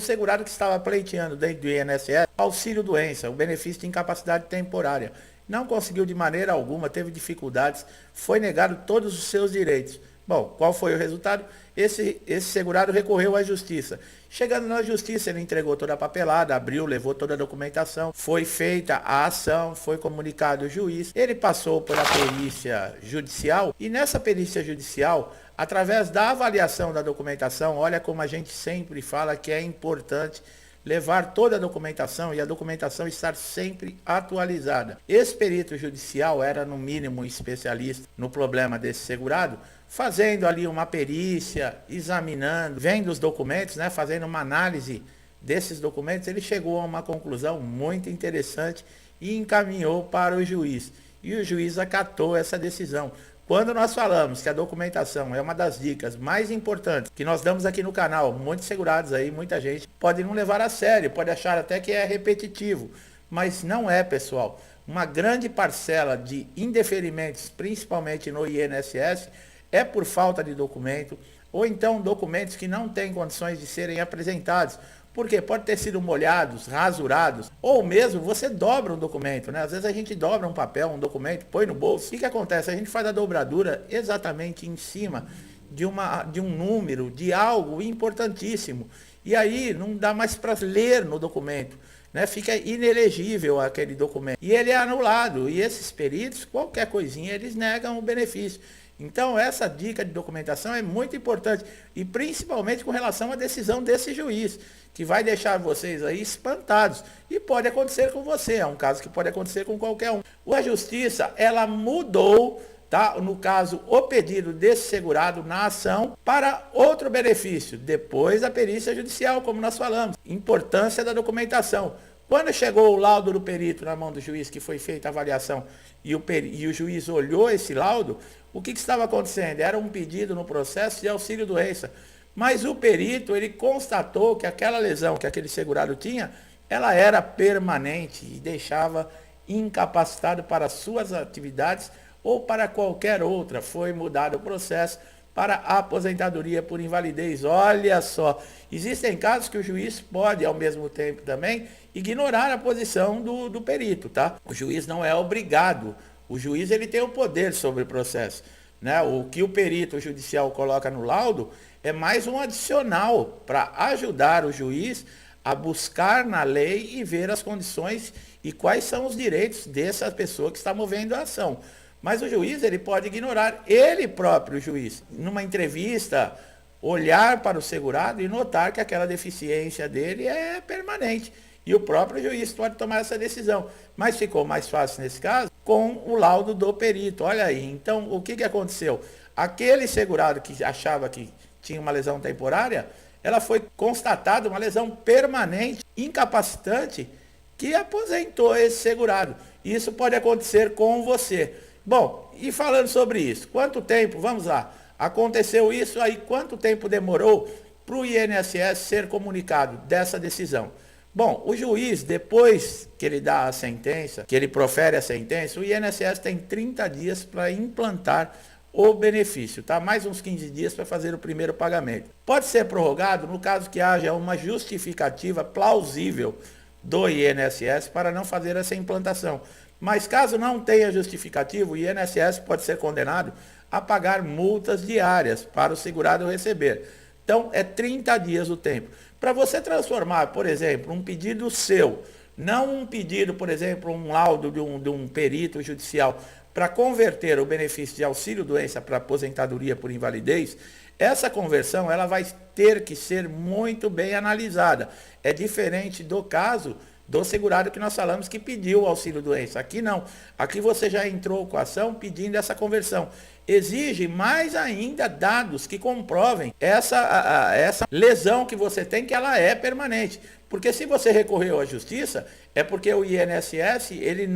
O segurado que estava pleiteando dentro do INSS auxílio-doença, o benefício de incapacidade temporária. Não conseguiu de maneira alguma, teve dificuldades, foi negado todos os seus direitos. Bom, qual foi o resultado? Esse segurado recorreu à justiça. Chegando na justiça, ele entregou toda a papelada, abriu, levou toda a documentação, foi feita a ação, foi comunicado o juiz, ele passou pela perícia judicial e nessa perícia judicial, através da avaliação da documentação, olha como a gente sempre fala que é importante levar toda a documentação e a documentação estar sempre atualizada. Esse perito judicial era, no mínimo, especialista no problema desse segurado, fazendo ali uma perícia, examinando, vendo os documentos, né, fazendo uma análise desses documentos, ele chegou a uma conclusão muito interessante e encaminhou para o juiz. E o juiz acatou essa decisão. Quando nós falamos que a documentação é uma das dicas mais importantes que nós damos aqui no canal, muitos segurados aí, muita gente pode não levar a sério, pode achar até que é repetitivo, mas não é, pessoal. Uma grande parcela de indeferimentos, principalmente no INSS, é por falta de documento, ou então documentos que não têm condições de serem apresentados. Porque pode ter sido molhados, rasurados, ou mesmo você dobra um documento, né? Às vezes a gente dobra um papel, um documento, põe no bolso. O que acontece? A gente faz a dobradura exatamente em cima de um número, de algo importantíssimo. E aí não dá mais para ler no documento, né? Fica inelegível aquele documento. E ele é anulado. E esses peritos, qualquer coisinha, eles negam o benefício. Então, essa dica de documentação é muito importante, e principalmente com relação à decisão desse juiz, que vai deixar vocês aí espantados. E pode acontecer com você, é um caso que pode acontecer com qualquer um. A justiça, ela mudou, tá? No caso, o pedido desse segurado na ação para outro benefício, depois da perícia judicial, como nós falamos. Importância da documentação. Quando chegou o laudo do perito na mão do juiz, que foi feita a avaliação, e o juiz olhou esse laudo, o que estava acontecendo? Era um pedido no processo de auxílio-doença. Mas o perito, ele constatou que aquela lesão que aquele segurado tinha, ela era permanente e deixava incapacitado para suas atividades ou para qualquer outra. Foi mudado o processo para aposentadoria por invalidez. Olha só, existem casos que o juiz pode, ao mesmo tempo também, ignorar a posição do perito, tá? O juiz não é obrigado, o juiz ele tem o poder sobre o processo, né? O que o perito judicial coloca no laudo é mais um adicional para ajudar o juiz a buscar na lei e ver as condições e quais são os direitos dessa pessoa que está movendo a ação. Mas o juiz, ele pode ignorar, ele próprio, o juiz, numa entrevista, olhar para o segurado e notar que aquela deficiência dele é permanente. E o próprio juiz pode tomar essa decisão. Mas ficou mais fácil nesse caso com o laudo do perito. Olha aí, então o que aconteceu? Aquele segurado que achava que tinha uma lesão temporária, ela foi constatada uma lesão permanente, incapacitante, que aposentou esse segurado. Isso pode acontecer com você. Bom, e falando sobre isso, quanto tempo, vamos lá, aconteceu isso aí, quanto tempo demorou para o INSS ser comunicado dessa decisão? Bom, o juiz, depois que ele dá a sentença, que ele profere a sentença, o INSS tem 30 dias para implantar o benefício, tá? Mais uns 15 dias para fazer o primeiro pagamento. Pode ser prorrogado no caso que haja uma justificativa plausível do INSS para não fazer essa implantação. Mas caso não tenha justificativo, o INSS pode ser condenado a pagar multas diárias para o segurado receber. Então, é 30 dias o tempo. Para você transformar, por exemplo, um pedido seu, não um pedido, por exemplo, um laudo de um perito judicial, para converter o benefício de auxílio-doença para aposentadoria por invalidez, essa conversão ela vai ter que ser muito bem analisada. É diferente do caso do segurado que nós falamos que pediu o auxílio-doença. Aqui não. Aqui você já entrou com a ação pedindo essa conversão. Exige mais ainda dados que comprovem essa lesão que você tem, que ela é permanente. Porque se você recorreu à justiça, é porque o INSS ele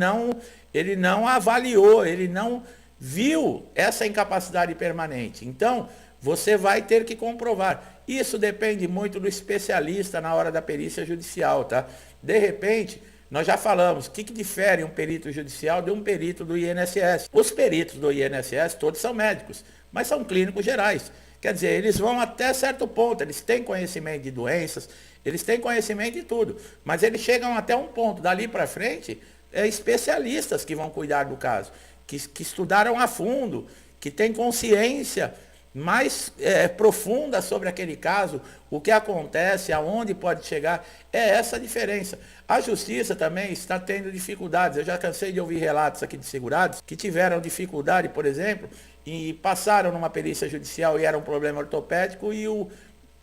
não avaliou, ele não viu essa incapacidade permanente. Então, você vai ter que comprovar. Isso depende muito do especialista na hora da perícia judicial, tá? De repente, nós já falamos, o que difere um perito judicial de um perito do INSS? Os peritos do INSS todos são médicos, mas são clínicos gerais. Quer dizer, eles vão até certo ponto, eles têm conhecimento de doenças, eles têm conhecimento de tudo, mas eles chegam até um ponto. Dali para frente, especialistas que vão cuidar do caso, que estudaram a fundo, que têm consciência mais profunda sobre aquele caso, o que acontece, aonde pode chegar, é essa a diferença. A justiça também está tendo dificuldades. Eu já cansei de ouvir relatos aqui de segurados que tiveram dificuldade, por exemplo, e passaram numa perícia judicial e era um problema ortopédico e o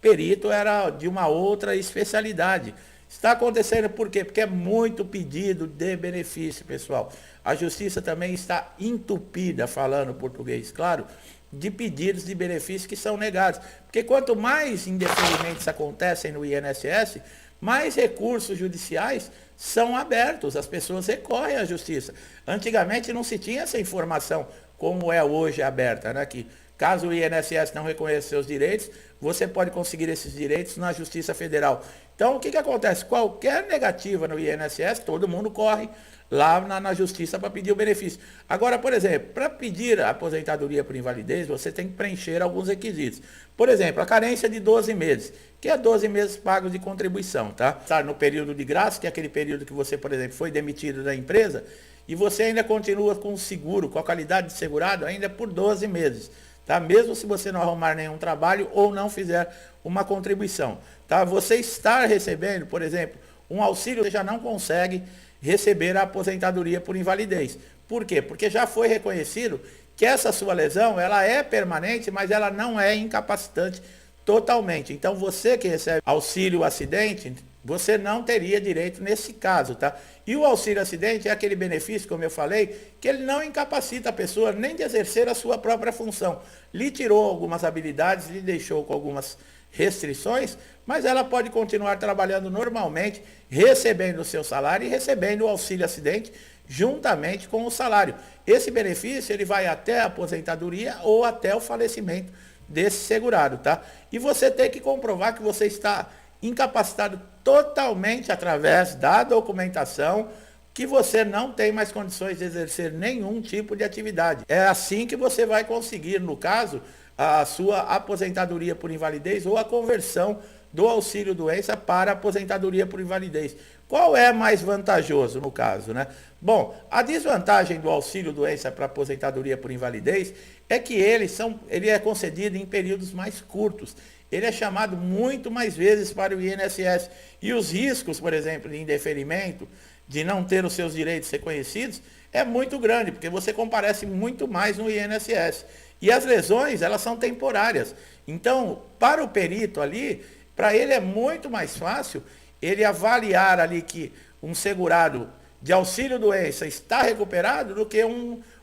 perito era de uma outra especialidade. Está acontecendo por quê? Porque é muito pedido de benefício, pessoal. A justiça também está entupida, falando português, claro, de pedidos de benefício que são negados. Porque quanto mais indeferimentos acontecem no INSS, mais recursos judiciais são abertos, as pessoas recorrem à justiça. Antigamente não se tinha essa informação como é hoje aberta, né? Que caso o INSS não reconheça seus direitos, você pode conseguir esses direitos na Justiça Federal. Então, o que acontece? Qualquer negativa no INSS, todo mundo corre lá na Justiça para pedir o benefício. Agora, por exemplo, para pedir a aposentadoria por invalidez, você tem que preencher alguns requisitos. Por exemplo, a carência de 12 meses, que é 12 meses pagos de contribuição, tá? Tá no período de graça, que é aquele período que você, por exemplo, foi demitido da empresa, e você ainda continua com o seguro, com a qualidade de segurado, ainda por 12 meses. Tá? Mesmo se você não arrumar nenhum trabalho ou não fizer uma contribuição. Tá? Você está recebendo, por exemplo, um auxílio, você já não consegue receber a aposentadoria por invalidez. Por quê? Porque já foi reconhecido que essa sua lesão, ela é permanente, mas ela não é incapacitante totalmente. Então, você que recebe auxílio acidente, você não teria direito nesse caso, tá? E o auxílio acidente é aquele benefício, como eu falei, que ele não incapacita a pessoa nem de exercer a sua própria função. Lhe tirou algumas habilidades, lhe deixou com algumas restrições, mas ela pode continuar trabalhando normalmente, recebendo o seu salário e recebendo o auxílio acidente juntamente com o salário. Esse benefício ele vai até a aposentadoria ou até o falecimento desse segurado, tá? E você tem que comprovar que você está incapacitado totalmente através da documentação, que você não tem mais condições de exercer nenhum tipo de atividade. É assim que você vai conseguir, no caso, a sua aposentadoria por invalidez ou a conversão do auxílio doença para aposentadoria por invalidez. Qual é mais vantajoso no caso, né? Bom, a desvantagem do auxílio doença para aposentadoria por invalidez é que ele é concedido em períodos mais curtos. Ele é chamado muito mais vezes para o INSS. E os riscos, por exemplo, de indeferimento, de não ter os seus direitos reconhecidos, é muito grande, porque você comparece muito mais no INSS. E as lesões, elas são temporárias. Então, para o perito ali, para ele é muito mais fácil ele avaliar ali que um segurado de auxílio-doença está recuperado do que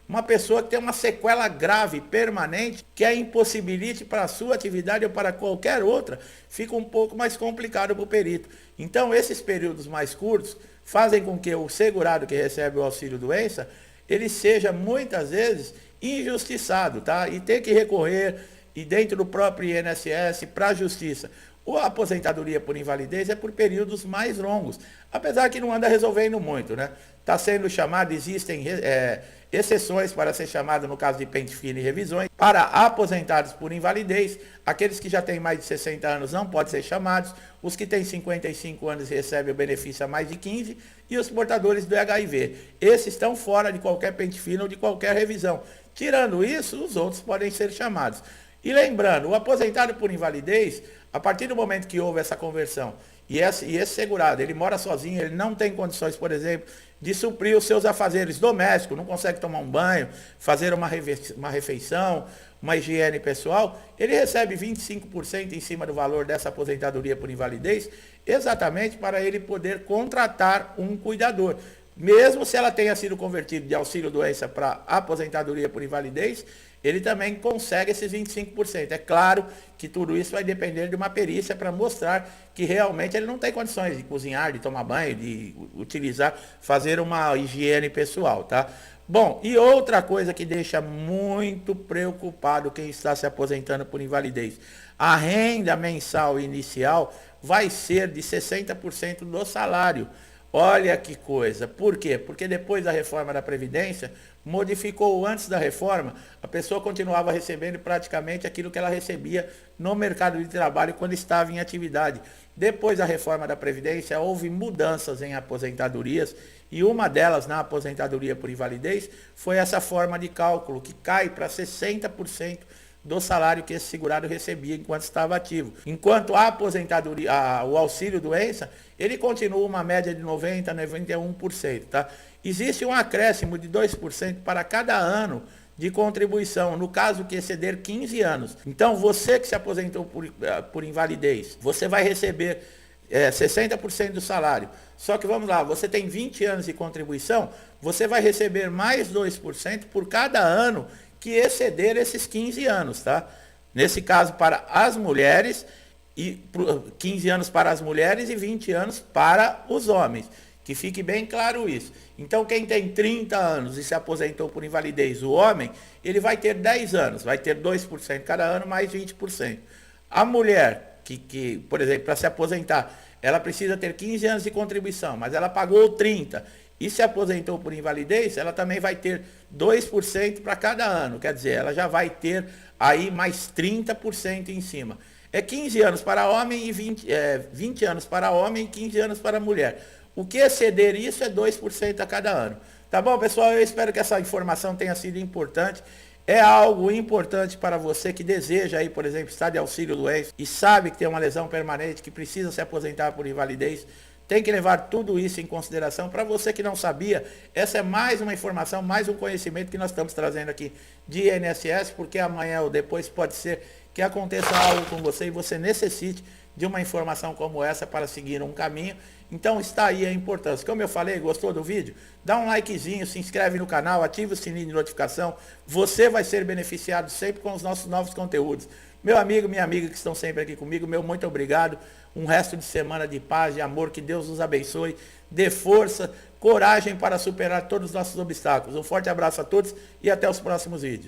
uma pessoa que tem uma sequela grave, permanente, que a impossibilite para a sua atividade ou para qualquer outra, fica um pouco mais complicado para o perito. Então, esses períodos mais curtos fazem com que o segurado que recebe o auxílio-doença, ele seja muitas vezes injustiçado, tá? E tem que recorrer, e dentro do próprio INSS, para a justiça. A aposentadoria por invalidez é por períodos mais longos, apesar que não anda resolvendo muito, né? Está sendo chamado, existem exceções para ser chamado no caso de pente fino e revisões. Para aposentados por invalidez, aqueles que já têm mais de 60 anos não podem ser chamados, os que têm 55 anos recebem o benefício a mais de 15 e os portadores do HIV. Esses estão fora de qualquer pente fino ou de qualquer revisão. Tirando isso, os outros podem ser chamados. E lembrando, o aposentado por invalidez, a partir do momento que houve essa conversão, e esse segurado, ele mora sozinho, ele não tem condições, por exemplo, de suprir os seus afazeres domésticos, não consegue tomar um banho, fazer uma refeição, uma higiene pessoal, ele recebe 25% em cima do valor dessa aposentadoria por invalidez, exatamente para ele poder contratar um cuidador. Mesmo se ela tenha sido convertida de auxílio-doença para aposentadoria por invalidez, ele também consegue esses 25%. É claro que tudo isso vai depender de uma perícia para mostrar que realmente ele não tem condições de cozinhar, de tomar banho, de utilizar, fazer uma higiene pessoal, tá? Bom, e outra coisa que deixa muito preocupado quem está se aposentando por invalidez. A renda mensal inicial vai ser de 60% do salário. Olha que coisa. Por quê? Porque depois da reforma da Previdência, modificou antes da reforma, a pessoa continuava recebendo praticamente aquilo que ela recebia no mercado de trabalho quando estava em atividade. Depois da reforma da Previdência, houve mudanças em aposentadorias e uma delas, na aposentadoria por invalidez, foi essa forma de cálculo que cai para 60% do salário que esse segurado recebia enquanto estava ativo. Enquanto a aposentadoria, o auxílio doença, ele continua uma média de 90% a 91%, tá? Existe um acréscimo de 2% para cada ano de contribuição, no caso que exceder 15 anos. Então, você que se aposentou por invalidez, você vai receber 60% do salário. Só que vamos lá, você tem 20 anos de contribuição, você vai receber mais 2% por cada ano que exceder esses 15 anos, tá? Nesse caso, para as mulheres, 15 anos para as mulheres e 20 anos para os homens. Que fique bem claro isso. Então, quem tem 30 anos e se aposentou por invalidez, o homem, ele vai ter 10 anos, vai ter 2% cada ano, mais 20%. A mulher, por exemplo, para se aposentar, ela precisa ter 15 anos de contribuição, mas ela pagou 30 e se aposentou por invalidez, ela também vai ter 2% para cada ano. Quer dizer, ela já vai ter aí mais 30% em cima. É 15 anos para homem e 20 anos para homem e 15 anos para mulher. O que exceder isso é 2% a cada ano. Tá bom, pessoal? Eu espero que essa informação tenha sido importante. É algo importante para você que deseja aí, por exemplo, estar de auxílio doença e sabe que tem uma lesão permanente, que precisa se aposentar por invalidez. Tem que levar tudo isso em consideração. Para você que não sabia, essa é mais uma informação, mais um conhecimento que nós estamos trazendo aqui de INSS, porque amanhã ou depois pode ser que aconteça algo com você e você necessite de uma informação como essa para seguir um caminho. Então está aí a importância. Como eu falei, gostou do vídeo? Dá um likezinho, se inscreve no canal, ativa o sininho de notificação. Você vai ser beneficiado sempre com os nossos novos conteúdos. Meu amigo, minha amiga que estão sempre aqui comigo, meu muito obrigado. Um resto de semana de paz, de amor, que Deus nos abençoe. Dê força, coragem para superar todos os nossos obstáculos. Um forte abraço a todos e até os próximos vídeos.